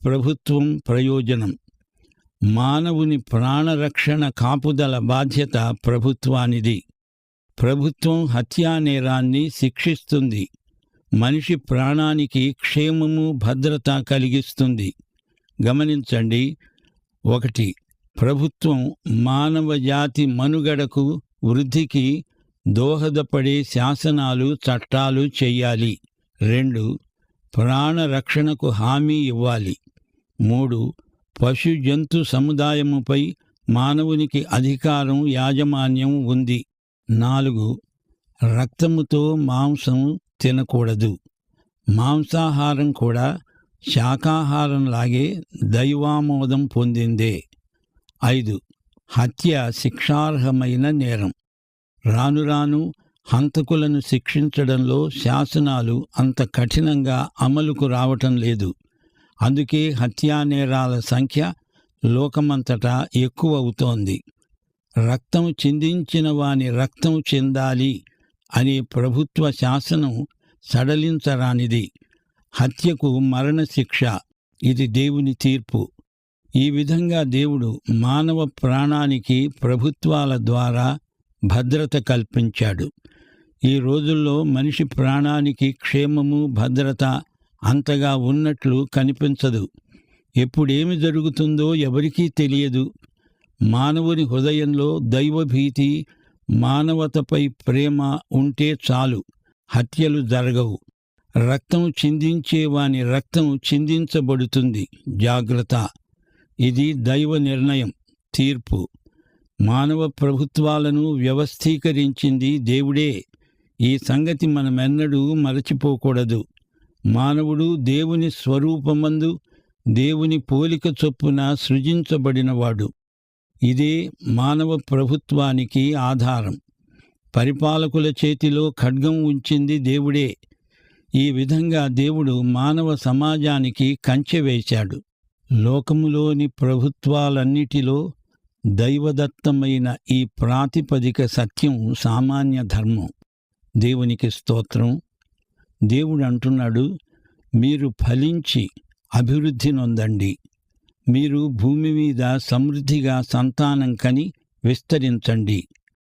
ప్రభుత్వం ప్రయోజనం. మానవుని ప్రాణరక్షణ కాపుదల బాధ్యత ప్రభుత్వానిది. ప్రభుత్వం హత్యానేరాన్ని శిక్షిస్తుంది. మనిషి ప్రాణానికి క్షేమము, భద్రత కలిగిస్తుంది. గమనించండి. 1. ప్రభుత్వం మానవజాతి మనుగడకు, వృద్ధికి దోహదపడే శాసనాలు, చట్టాలు చెయ్యాలి. 2. ప్రాణరక్షణకు హామీ ఇవ్వాలి. 3. పశు జంతు సముదాయముపై మానవునికి అధికారం, యాజమాన్యం ఉంది. 4. రక్తముతో మాంసం తినకూడదు. మాంసాహారం కూడా శాకాహారంలాగే దైవామోదం పొందిందే. 5. హత్య శిక్షార్హమైన నేరం. రాను రాను హంతకులను శిక్షించడంలో శాసనాలు అంత కఠినంగా అమలుకు రావటం లేదు. అందుకే హత్యానేరాల సంఖ్య లోకమంతటా ఎక్కువ అవుతోంది. రక్తం చిందించిన వాని రక్తం చెందాలి అనే ప్రభుత్వ శాసనం సడలించరానిది. హత్యకు మరణశిక్ష. ఇది దేవుని తీర్పు. ఈ విధంగా దేవుడు మానవ ప్రాణానికి ప్రభుత్వాల ద్వారా భద్రత కల్పించాడు. ఈ రోజుల్లో మనిషి ప్రాణానికి క్షేమము, భద్రత అంతగా ఉన్నట్లు కనిపించదు. ఎప్పుడేమి జరుగుతుందో ఎవరికీ తెలియదు. మానవుని హృదయంలో దైవభీతి, మానవతపై ప్రేమ ఉంటే చాలు, హత్యలు జరగవు. రక్తం చిందించేవాని రక్తం చిందించబడుతుంది. జాగ్రత్త. ఇది దైవ నిర్ణయం, తీర్పు. మానవ ప్రభుత్వాలను వ్యవస్థీకరించింది దేవుడే. ఈ సంగతి మనమెన్నడూ మరచిపోకూడదు. మానవుడు దేవుని స్వరూపమందు, దేవుని పోలిక చొప్పున సృజించబడినవాడు. ఇదే మానవ ప్రభుత్వానికి ఆధారం. పరిపాలకుల చేతిలో ఖడ్గం ఉంచింది దేవుడే. ఈ విధంగా దేవుడు మానవ సమాజానికి కంచె వేశాడు. లోకములోని ప్రభుత్వాలన్నిటిలో దైవదత్తమైన ఈ ప్రాతిపదిక సత్యం సామాన్య ధర్మం. దేవునికి స్తోత్రం. దేవుడు అంటున్నాడు, మీరు ఫలించి అభివృద్ధి నొందండి. మీరు భూమి మీద సమృద్ధిగా సంతానం కని విస్తరించండి.